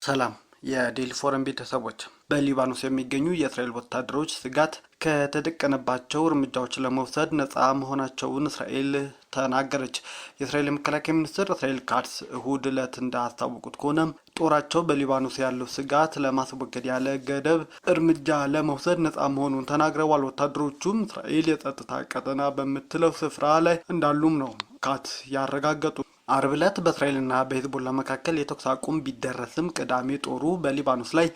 ሰላም የዴሊ ፎረም ቤተሰቦች፣ በሊባኖስ የሚገኙ የእስራኤል ወታደሮች ስጋት ከተደቀነባቸው እርምጃዎች ለመውሰድ ነፃ መሆናቸውን እስራኤል ተናገረች። የእስራኤል መከላከያ ሚኒስትር እስራኤል ካትስ እሁድ ዕለት እንዳስታወቁት ከሆነ ጦራቸው በሊባኖስ ያለው ስጋት ለማስወገድ ያለ ገደብ እርምጃ ለመውሰድ ነፃ መሆኑን ተናግረዋል። ወታደሮቹም እስራኤል የጸጥታ ቀጠና በምትለው ስፍራ ላይ እንዳሉም ነው ካትስ ያረጋገጡ። አርብ ዕለት በእስራኤልና በሂዝቦላ መካከል የተኩስ አቁም ቢደረስም ቅዳሜ ጦሩ በሊባኖስ ላይ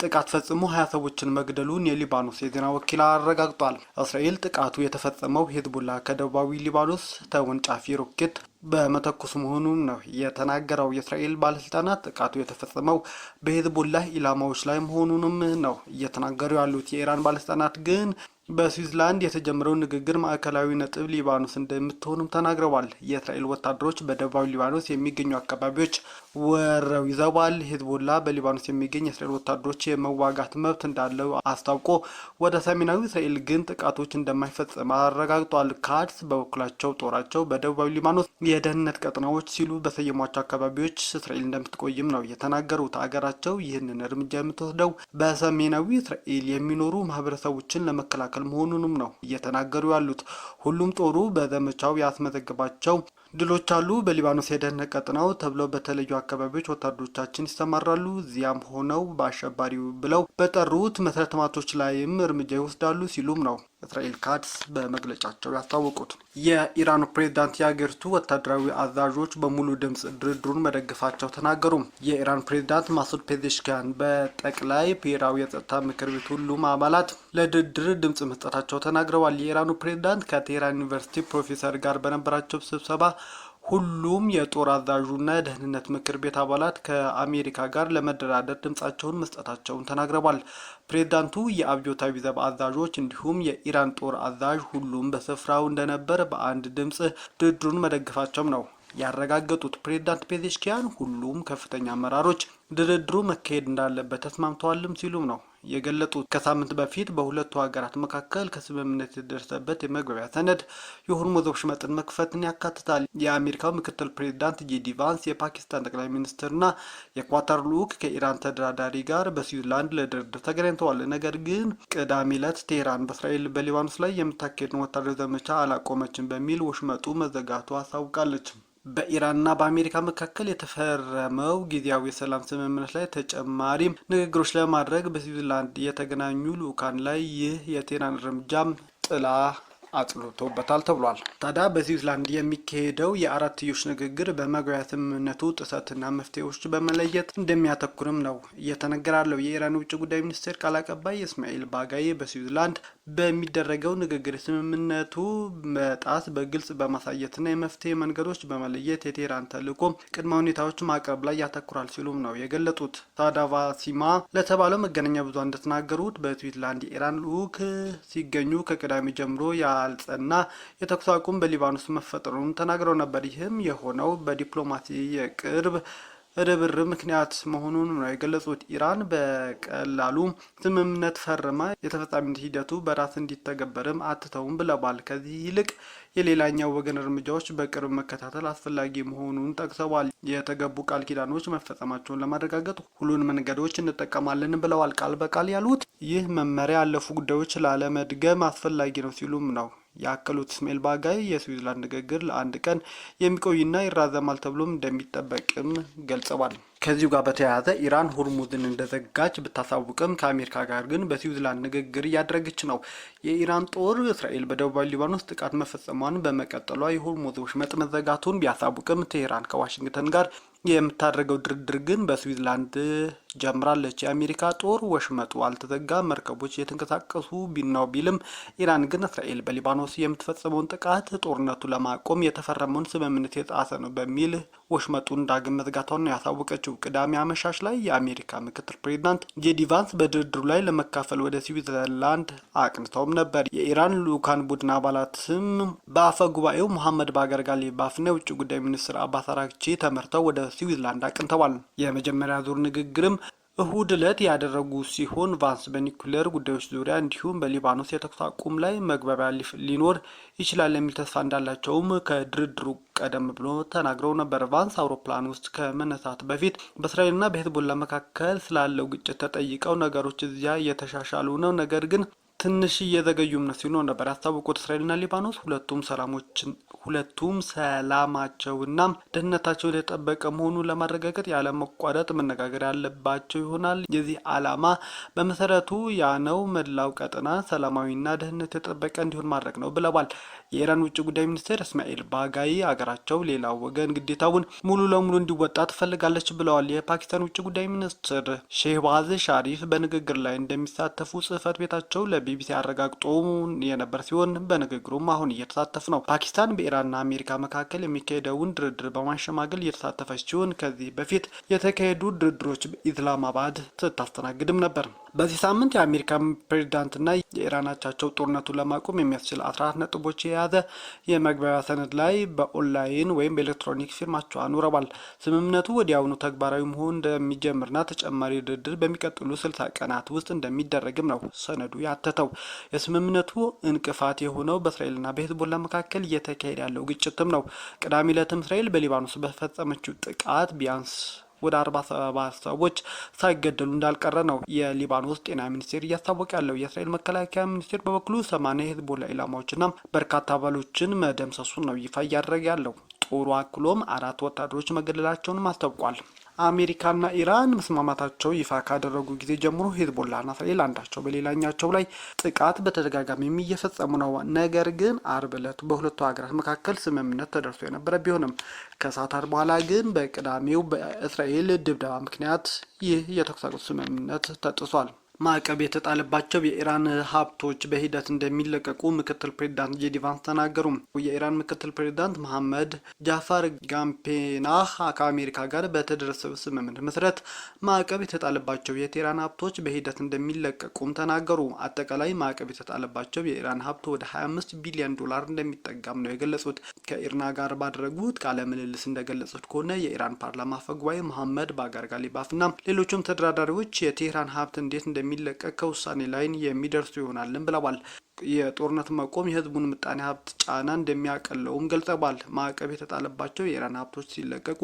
ጥቃት ፈጽሞ 20 ሰዎችን መግደሉን የሊባኖስ የዜና ወኪል አረጋግጧል። እስራኤል ጥቃቱ የተፈጸመው ሂዝቦላ ከደቡባዊ ሊባኖስ ተወንጫፊ ሮኬት በመተኮስ መሆኑን ነው የተናገረው። የእስራኤል ባለስልጣናት ጥቃቱ የተፈጸመው በሂዝቦላ ኢላማዎች ላይ መሆኑንም ነው እየተናገሩ ያሉት። የኢራን ባለስልጣናት ግን በስዊዝርላንድ የተጀመረው ንግግር ማዕከላዊ ነጥብ ሊባኖስ እንደምትሆንም ተናግረዋል። የእስራኤል ወታደሮች በደቡባዊ ሊባኖስ የሚገኙ አካባቢዎች ወረው ይዘዋል። ሂዝቦላ በሊባኖስ የሚገኝ የእስራኤል ወታደሮች የመዋጋት መብት እንዳለው አስታውቆ ወደ ሰሜናዊ እስራኤል ግን ጥቃቶች እንደማይፈጽም አረጋግጧል። ካትስ በበኩላቸው ጦራቸው በደቡባዊ ሊባኖስ የደህንነት ቀጠናዎች ሲሉ በሰየሟቸው አካባቢዎች እስራኤል እንደምትቆይም ነው የተናገሩት። አገራቸው ይህንን እርምጃ የምትወስደው በሰሜናዊ እስራኤል የሚኖሩ ማህበረሰቦችን ለመከላከል መሆኑንም ነው እየተናገሩ ያሉት። ሁሉም ጦሩ በዘመቻው ያስመዘገባቸው ድሎች አሉ። በሊባኖስ የደህንነት ቀጠናው ተብለው በተለዩ አካባቢዎች ወታደሮቻችን ይሰማራሉ። እዚያም ሆነው በአሸባሪው ብለው በጠሩት መሰረተ ልማቶች ላይም እርምጃ ይወስዳሉ ሲሉም ነው እስራኤል ካትስ በመግለጫቸው ያስታወቁት። የኢራኑ ፕሬዝዳንት የሀገሪቱ ወታደራዊ አዛዦች በሙሉ ድምፅ ድርድሩን መደገፋቸው ተናገሩ። የኢራን ፕሬዝዳንት ማሱድ ፔዜሽኪያን በጠቅላይ ብሔራዊ የጸጥታ ምክር ቤት ሁሉም አባላት ለድርድር ድምፅ መስጠታቸው ተናግረዋል። የኢራኑ ፕሬዝዳንት ከቴህራን ዩኒቨርሲቲ ፕሮፌሰር ጋር በነበራቸው ስብሰባ ሁሉም የጦር አዛዡና የደህንነት ምክር ቤት አባላት ከአሜሪካ ጋር ለመደራደር ድምጻቸውን መስጠታቸውን ተናግረዋል። ፕሬዝዳንቱ የአብዮታዊ ዘብ አዛዦች እንዲሁም የኢራን ጦር አዛዥ ሁሉም በስፍራው እንደነበር በአንድ ድምፅ ድርድሩን መደገፋቸው ነው ያረጋገጡት። ፕሬዝዳንት ፔዜሽኪያን ሁሉም ከፍተኛ አመራሮች ድርድሩ መካሄድ እንዳለበት ተስማምተዋልም ሲሉም ነው የገለጡት። ከሳምንት በፊት በሁለቱ ሀገራት መካከል ከስምምነት የደረሰበት የመግባቢያ ሰነድ የሆርሙዝ ወሽመጥን መክፈትን ያካትታል። የአሜሪካው ምክትል ፕሬዝዳንት ጄዲ ቫንስ፣ የፓኪስታን ጠቅላይ ሚኒስትርና የኳታር ልዑክ ከኢራን ተደራዳሪ ጋር በስዊዝርላንድ ለድርድር ተገናኝተዋል። ነገር ግን ቅዳሜ ዕለት ቴህራን በእስራኤል በሊባኖስ ላይ የምታካሄድን ወታደራዊ ዘመቻ አላቆመችም በሚል ወሽመጡ መዘጋቱ አሳውቃለች። በኢራንና በአሜሪካ መካከል የተፈረመው ጊዜያዊ የሰላም ስምምነት ላይ ተጨማሪ ንግግሮች ለማድረግ በስዊዝርላንድ የተገናኙ ልዑካን ላይ ይህ የቴህራን እርምጃም ጥላ አጥልቶበታል ተብሏል። ታዲያ በስዊዝርላንድ የሚካሄደው የአራትዮሽ ንግግር በመግባቢያ ስምምነቱ ጥሰትና መፍትሄዎች በመለየት እንደሚያተኩርም ነው እየተነገራለው። የኢራን ውጭ ጉዳይ ሚኒስቴር ቃል አቀባይ እስማኤል ባጋይ በስዊዝርላንድ በሚደረገው ንግግር ስምምነቱ መጣስ በግልጽ በማሳየትና የመፍትሄ መንገዶች በመለየት የቴህራን ተልዕኮ ቅድመ ሁኔታዎች ማቅረብ ላይ ያተኩራል ሲሉም ነው የገለጡት። ታዳቫሲማ ለተባለው መገናኛ ብዙሃን እንደተናገሩት በስዊዝርላንድ የኢራን ልዑክ ሲገኙ ከቅዳሜ ጀምሮ ያልጸና የተኩስ አቁም በሊባኖስ መፈጠሩን ተናግረው ነበር። ይህም የሆነው በዲፕሎማሲ የቅርብ ርብርብ ምክንያት መሆኑን ነው የገለጹት። ኢራን በቀላሉ ስምምነት ፈርማ የተፈጻሚነት ሂደቱ በራስ እንዲተገበርም አትተውም ብለዋል። ከዚህ ይልቅ የሌላኛው ወገን እርምጃዎች በቅርብ መከታተል አስፈላጊ መሆኑን ጠቅሰዋል። የተገቡ ቃል ኪዳኖች መፈጸማቸውን ለማረጋገጥ ሁሉን መንገዶች እንጠቀማለን ብለዋል። ቃል በቃል ያሉት ይህ መመሪያ ያለፉ ጉዳዮች ላለመድገም አስፈላጊ ነው ሲሉም ነው ያከሉት። እስማኤል ባጋይ የስዊዝርላንድ ንግግር ለአንድ ቀን የሚቆይና ይራዘማል ተብሎም እንደሚጠበቅም ገልጸዋል። ከዚሁ ጋር በተያያዘ ኢራን ሆርሙዝን እንደዘጋች ብታሳውቅም ከአሜሪካ ጋር ግን በስዊዝርላንድ ንግግር እያደረገች ነው። የኢራን ጦር እስራኤል በደቡባዊ ሊባኖስ ጥቃት መፈጸሟን በመቀጠሏ የሆርሙዝ ወሽመጥ መዘጋቱን ቢያሳውቅም ቴህራን ከዋሽንግተን ጋር የምታደርገው ድርድር ግን በስዊዝርላንድ ጀምራለች። የአሜሪካ ጦር ወሽመጡ አልተዘጋ፣ መርከቦች የተንቀሳቀሱ ቢናው ቢልም ኢራን ግን እስራኤል በሊባኖስ የምትፈጸመውን ጥቃት ጦርነቱ ለማቆም የተፈረመውን ስምምነት የጣሰ ነው በሚል ወሽመጡን ዳግም መዝጋቷን ነው ያሳወቀችው። ቅዳሜ አመሻሽ ላይ የአሜሪካ ምክትል ፕሬዝዳንት ጄዲ ቫንስ በድርድሩ ላይ ለመካፈል ወደ ስዊዝርላንድ አቅንተውም ነበር። የኢራን ልዑካን ቡድን አባላትም በአፈ ጉባኤው መሐመድ ባገር ጋሊባፍና የውጭ ጉዳይ ሚኒስትር አባስ አራግቺ ተመርተው ወደ ስዊዝርላንድ አቅንተዋል። የመጀመሪያ ዙር ንግግርም እሁድ ዕለት ያደረጉ ሲሆን ቫንስ በኒኩሌር ጉዳዮች ዙሪያ እንዲሁም በሊባኖስ የተኩስ አቁም ላይ መግባቢያ ሊኖር ይችላል የሚል ተስፋ እንዳላቸውም ከድርድሩ ቀደም ብሎ ተናግረው ነበር። ቫንስ አውሮፕላን ውስጥ ከመነሳት በፊት በእስራኤልና በሄዝቦላ መካከል ስላለው ግጭት ተጠይቀው ነገሮች እዚያ እየተሻሻሉ ነው፣ ነገር ግን ትንሽ እየዘገዩም ነው ሲሉ ነበር ያስታወቁት። እስራኤልና ሊባኖስ ሁለቱም ሰላማቸውና ደህንነታቸው የተጠበቀ መሆኑን ለማረጋገጥ ያለመቋረጥ መነጋገር ያለባቸው ይሆናል። የዚህ ዓላማ በመሰረቱ ያ ነው፣ መላው ቀጠና ሰላማዊና ደህንነት የተጠበቀ እንዲሆን ማድረግ ነው ብለዋል። የኢራን ውጭ ጉዳይ ሚኒስቴር እስማኤል ባጋይ አገራቸው ሌላው ወገን ግዴታውን ሙሉ ለሙሉ እንዲወጣ ትፈልጋለች ብለዋል። የፓኪስታን ውጭ ጉዳይ ሚኒስትር ሼህባዝ ሻሪፍ በንግግር ላይ እንደሚሳተፉ ጽህፈት ቤታቸው ቢቢሲ አረጋግጦ የነበር ሲሆን በንግግሩም አሁን እየተሳተፍ ነው። ፓኪስታን በኢራንና አሜሪካ መካከል የሚካሄደውን ድርድር በማሸማገል እየተሳተፈች ሲሆን ከዚህ በፊት የተካሄዱ ድርድሮች ኢስላማባድ ስታስተናግድም ነበር። በዚህ ሳምንት የአሜሪካ ፕሬዚዳንትና የኢራን አቻቸው ጦርነቱን ለማቆም የሚያስችል 14 ነጥቦች የያዘ የመግባቢያ ሰነድ ላይ በኦንላይን ወይም በኤሌክትሮኒክ ፊርማቸው አኑረዋል። ስምምነቱ ወዲያውኑ ተግባራዊ መሆን እንደሚጀምርና ተጨማሪ ድርድር በሚቀጥሉ 60 ቀናት ውስጥ እንደሚደረግም ነው ሰነዱ ያተተው። የስምምነቱ እንቅፋት የሆነው በእስራኤልና በሄዝቦላ መካከል እየተካሄደ ያለው ግጭትም ነው። ቅዳሜ ዕለትም እስራኤል በሊባኖስ በፈጸመችው ጥቃት ቢያንስ ወደ 47 ሰዎች ሳይገደሉ እንዳልቀረ ነው የሊባኖስ ጤና ሚኒስቴር እያስታወቀ ያለው። የእስራኤል መከላከያ ሚኒስቴር በበኩሉ 80 የሄዝቦላ ኢላማዎችና በርካታ አባሎችን መደምሰሱን ነው ይፋ እያደረገ ያለው። ጦሩ አክሎም 4 ወታደሮች መገደላቸውንም አስታውቋል። አሜሪካና ኢራን መስማማታቸው ይፋ ካደረጉ ጊዜ ጀምሮ ሄዝቦላና እስራኤል አንዳቸው በሌላኛቸው ላይ ጥቃት በተደጋጋሚ እየፈጸሙ ነው። ነገር ግን አርብ ዕለት በሁለቱ ሀገራት መካከል ስምምነት ተደርሶ የነበረ ቢሆንም ከሰዓታት በኋላ ግን በቅዳሜው በእስራኤል ድብደባ ምክንያት ይህ የተኩስ አቁም ስምምነት ተጥሷል። ማዕቀብ የተጣለባቸው የኢራን ሀብቶች በሂደት እንደሚለቀቁ ምክትል ፕሬዚዳንት ጄዲ ቫንስ ተናገሩ። የኢራን ምክትል ፕሬዚዳንት መሐመድ ጃፋር ጋምፔናህ ከአሜሪካ ጋር በተደረሰው ስምምነት መሰረት ማዕቀብ የተጣለባቸው የቴህራን ሀብቶች በሂደት እንደሚለቀቁም ተናገሩ። አጠቃላይ ማዕቀብ የተጣለባቸው የኢራን ሀብት ወደ 25 ቢሊዮን ዶላር እንደሚጠጋም ነው የገለጹት። ከኢርና ጋር ባደረጉት ቃለ ምልልስ እንደገለጹት ከሆነ የኢራን ፓርላማ አፈ ጉባኤ መሐመድ ባጋር ጋሊባፍና ሌሎችም ተደራዳሪዎች የቴህራን ሀብት እንዴት እንደሚለቀቅ ከውሳኔ ላይ የሚደርሱ ይሆናልን ብለዋል። የጦርነት መቆም የህዝቡን ምጣኔ ሀብት ጫና እንደሚያቀለውም ገልጸዋል። ማዕቀብ የተጣለባቸው የኢራን ሀብቶች ሲለቀቁ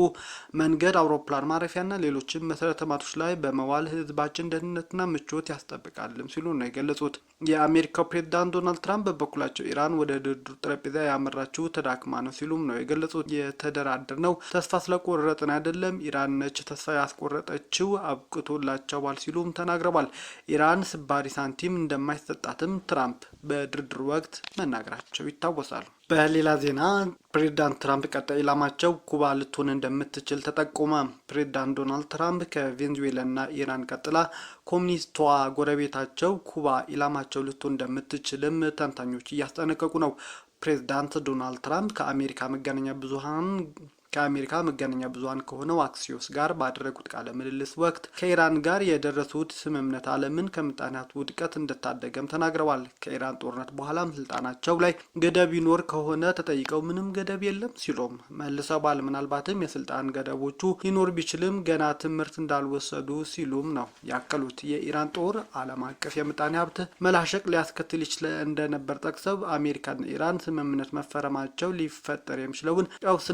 መንገድ፣ አውሮፕላን ማረፊያና ሌሎችም መሰረተ ልማቶች ላይ በመዋል ህዝባችን ደህንነትና ምቾት ያስጠብቃልም ሲሉ ነው የገለጹት። የአሜሪካው ፕሬዝዳንት ዶናልድ ትራምፕ በበኩላቸው ኢራን ወደ ድርድሩ ጠረጴዛ ያመራችው ተዳክማ ነው ሲሉም ነው የገለጹት። የተደራደር ነው ተስፋ ስለቆረጥን አይደለም፣ ኢራን ነች ተስፋ ያስቆረጠችው፣ አብቅቶላቸዋል ሲሉም ተናግረዋል። ኢራን ስባሪ ሳንቲም እንደማይሰጣትም ትራምፕ በድርድር ወቅት መናገራቸው ይታወሳል። በሌላ ዜና ፕሬዝዳንት ትራምፕ ቀጣይ ኢላማቸው ኩባ ልትሆን እንደምትችል ተጠቆመ። ፕሬዝዳንት ዶናልድ ትራምፕ ከቬንዙዌላና ኢራን ቀጥላ ኮሚኒስቷ ጎረቤታቸው ኩባ ኢላማቸው ልትሆን እንደምትችልም ተንታኞች እያስጠነቀቁ ነው። ፕሬዝዳንት ዶናልድ ትራምፕ ከአሜሪካ መገናኛ ብዙሃን ከሆነው አክሲዮስ ጋር ባደረጉት ቃለ ምልልስ ወቅት ከኢራን ጋር የደረሱት ስምምነት ዓለምን ከምጣኔ ሀብት ውድቀት እንደታደገም ተናግረዋል። ከኢራን ጦርነት በኋላም ስልጣናቸው ላይ ገደብ ይኖር ከሆነ ተጠይቀው ምንም ገደብ የለም ሲሉም መልሰዋል። ምናልባትም የስልጣን ገደቦቹ ሊኖር ቢችልም ገና ትምህርት እንዳልወሰዱ ሲሉም ነው ያከሉት። የኢራን ጦር ዓለም አቀፍ የምጣኔ ሀብት መላሸቅ ሊያስከትል ይችል እንደነበር ጠቅሰው አሜሪካና ኢራን ስምምነት መፈረማቸው ሊፈጠር የሚችለውን ቀውስ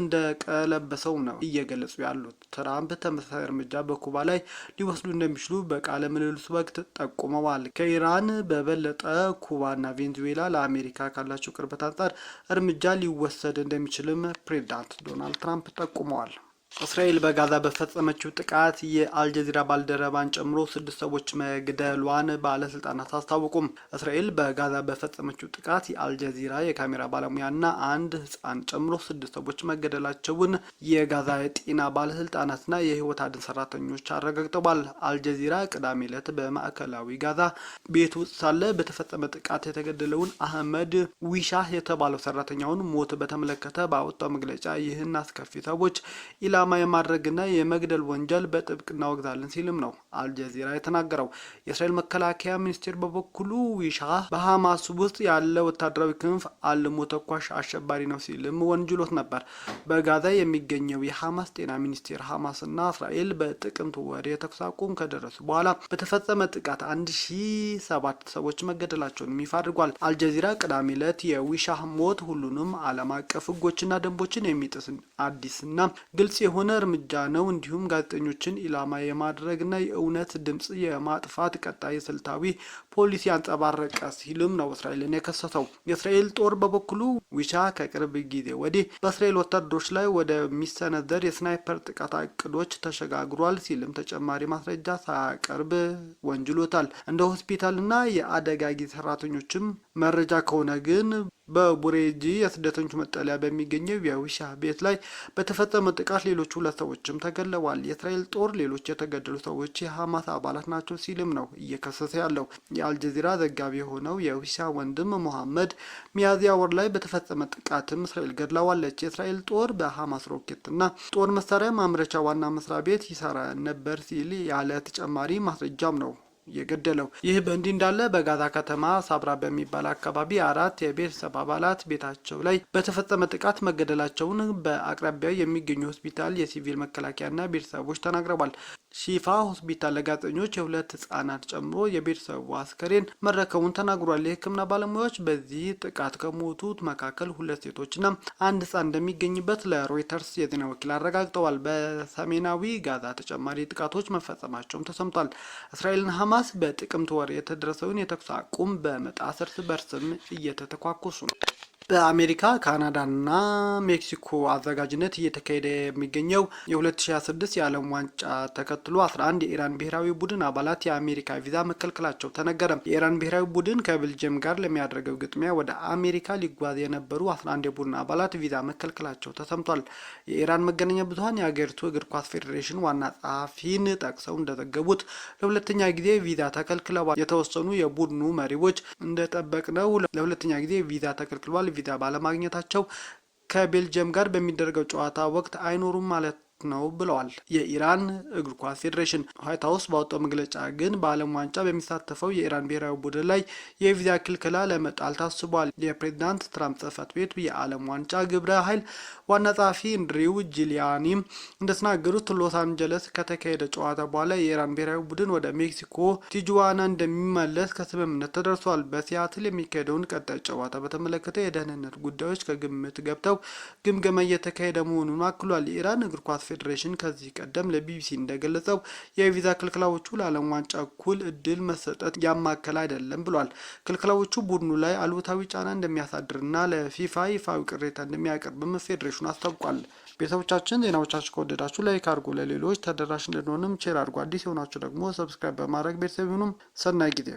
ለበሰው ነው እየገለጹ ያሉት። ትራምፕ ተመሳሳይ እርምጃ በኩባ ላይ ሊወስዱ እንደሚችሉ በቃለ ምልልስ ወቅት ጠቁመዋል። ከኢራን በበለጠ ኩባና ቬንዙዌላ ለአሜሪካ ካላቸው ቅርበት አንጻር እርምጃ ሊወሰድ እንደሚችልም ፕሬዝዳንት ዶናልድ ትራምፕ ጠቁመዋል። እስራኤል በጋዛ በፈጸመችው ጥቃት የአልጀዚራ ባልደረባን ጨምሮ 6 ሰዎች መግደሏን ባለስልጣናት አስታወቁም። እስራኤል በጋዛ በፈጸመችው ጥቃት የአልጀዚራ የካሜራ ባለሙያና አንድ ሕፃን ጨምሮ 6 ሰዎች መገደላቸውን የጋዛ የጤና ባለስልጣናትና የህይወት አድን ሰራተኞች አረጋግጠዋል። አልጀዚራ ቅዳሜ ዕለት በማዕከላዊ ጋዛ ቤት ውስጥ ሳለ በተፈጸመ ጥቃት የተገደለውን አህመድ ዊሻህ የተባለው ሰራተኛውን ሞት በተመለከተ ባወጣው መግለጫ ይህን አስከፊ ሰዎች ኢላማ የማድረግና የመግደል ወንጀል በጥብቅ እናወግዛለን ሲልም ነው አልጀዚራ የተናገረው። የእስራኤል መከላከያ ሚኒስቴር በበኩሉ ዊሻህ በሐማስ ውስጥ ያለ ወታደራዊ ክንፍ አልሞ ተኳሽ አሸባሪ ነው ሲልም ወንጅሎት ነበር። በጋዛ የሚገኘው የሐማስ ጤና ሚኒስቴር ሐማስና እስራኤል በጥቅምት ወር የተኩስ አቁም ከደረሱ በኋላ በተፈጸመ ጥቃት 1007 ሰዎች መገደላቸውን ይፋ አድርጓል። አልጀዚራ ቅዳሜ ዕለት የዊሻህ ሞት ሁሉንም ዓለም አቀፍ ሕጎችና ደንቦችን የሚጥስ አዲስና ግልጽ የሆነ እርምጃ ነው፣ እንዲሁም ጋዜጠኞችን ኢላማ የማድረግና የእውነት ድምጽ የማጥፋት ቀጣይ ስልታዊ ፖሊሲ ያንጸባረቀ ሲልም ነው እስራኤልን የከሰሰው። የእስራኤል ጦር በበኩሉ ዊሻህ ከቅርብ ጊዜ ወዲህ በእስራኤል ወታደሮች ላይ ወደሚሰነዘር የስናይፐር ጥቃት እቅዶች ተሸጋግሯል ሲልም ተጨማሪ ማስረጃ ሳያቀርብ ወንጅሎታል። እንደ ሆስፒታልና የአደጋ ጊዜ ሰራተኞችም መረጃ ከሆነ ግን በቡሬጂ የስደተኞች መጠለያ በሚገኘው የዊሻህ ቤት ላይ በተፈጸመ ጥቃት ሌሎች 2 ሰዎችም ተገለዋል። የእስራኤል ጦር ሌሎች የተገደሉ ሰዎች የሐማስ አባላት ናቸው ሲልም ነው እየከሰሰ ያለው። የአልጀዚራ ዘጋቢ የሆነው የዊሻህ ወንድም መሐመድ ሚያዝያ ወር ላይ በተፈጸመ ጥቃትም እስራኤል ገድላዋለች። የእስራኤል ጦር በሐማስ ሮኬትና ጦር መሳሪያ ማምረቻ ዋና መስሪያ ቤት ይሰራ ነበር ሲል ያለ ተጨማሪ ማስረጃም ነው የገደለው። ይህ በእንዲህ እንዳለ በጋዛ ከተማ ሳብራ በሚባል አካባቢ 4 የቤተሰብ አባላት ቤታቸው ላይ በተፈጸመ ጥቃት መገደላቸውን በአቅራቢያው የሚገኙ ሆስፒታል የሲቪል መከላከያና ቤተሰቦች ተናግረዋል። ሺፋ ሆስፒታል ለጋዜጠኞች የ2 ህጻናት ጨምሮ የቤተሰቡ አስከሬን መረከቡን ተናግሯል። የሕክምና ባለሙያዎች በዚህ ጥቃት ከሞቱት መካከል 2 ሴቶችና 1 ህጻን እንደሚገኝበት ለሮይተርስ የዜና ወኪል አረጋግጠዋል። በሰሜናዊ ጋዛ ተጨማሪ ጥቃቶች መፈጸማቸውም ተሰምቷል። እስራኤልና ሐማስ በጥቅምት ወር የተደረሰውን የተኩስ አቁም በመጣስ እርስ በርስም እየተተኳኮሱ ነው። በአሜሪካ ካናዳና ሜክሲኮ አዘጋጅነት እየተካሄደ የሚገኘው የ2026 የዓለም ዋንጫ ተከትሎ 11 የኢራን ብሔራዊ ቡድን አባላት የአሜሪካ ቪዛ መከልከላቸው ተነገረ። የኢራን ብሔራዊ ቡድን ከቤልጅየም ጋር ለሚያደርገው ግጥሚያ ወደ አሜሪካ ሊጓዝ የነበሩ 11 የቡድን አባላት ቪዛ መከልከላቸው ተሰምቷል። የኢራን መገናኛ ብዙኃን የሀገሪቱ እግር ኳስ ፌዴሬሽን ዋና ጸሐፊን ጠቅሰው እንደዘገቡት ለሁለተኛ ጊዜ ቪዛ ተከልክለዋል። የተወሰኑ የቡድኑ መሪዎች እንደጠበቅነው ለሁለተኛ ጊዜ ቪዛ ተከልክለዋል። ቪዛ ባለማግኘታቸው ከቤልጅየም ጋር በሚደረገው ጨዋታ ወቅት አይኖሩም ማለት ነው ብለዋል የኢራን እግር ኳስ ፌዴሬሽን። ዋይት ሀውስ ባወጣው መግለጫ ግን በዓለም ዋንጫ በሚሳተፈው የኢራን ብሔራዊ ቡድን ላይ የቪዛ ክልከላ ለመጣል ታስቧል። የፕሬዝዳንት ትራምፕ ጽህፈት ቤት የዓለም ዋንጫ ግብረ ኃይል ዋና ጸሐፊ እንድሪው ጂሊያኒም እንደተናገሩት ሎስ አንጀለስ ከተካሄደ ጨዋታ በኋላ የኢራን ብሔራዊ ቡድን ወደ ሜክሲኮ ቲጁዋና እንደሚመለስ ከስምምነት ተደርሷል። በሲያትል የሚካሄደውን ቀጣይ ጨዋታ በተመለከተ የደህንነት ጉዳዮች ከግምት ገብተው ግምገማ እየተካሄደ መሆኑን አክሏል። የኢራን እግር ኳስ ፌዴሬሽን ከዚህ ቀደም ለቢቢሲ እንደገለጸው የቪዛ ክልክላዎቹ ለዓለም ዋንጫ እኩል እድል መሰጠት ያማከለ አይደለም ብሏል። ክልክላዎቹ ቡድኑ ላይ አሉታዊ ጫና እንደሚያሳድርና ለፊፋ ይፋዊ ቅሬታ እንደሚያቀርብም ፌዴሬሽኑ አስታውቋል። ቤተሰቦቻችን ዜናዎቻችን ከወደዳችሁ ላይክ አድርጉ፣ ለሌሎች ተደራሽ እንድንሆንም ሼር አድርጉ። አዲስ የሆናችሁ ደግሞ ሰብስክራይብ በማድረግ ቤተሰብ ይሁኑም። ሰናይ ጊዜ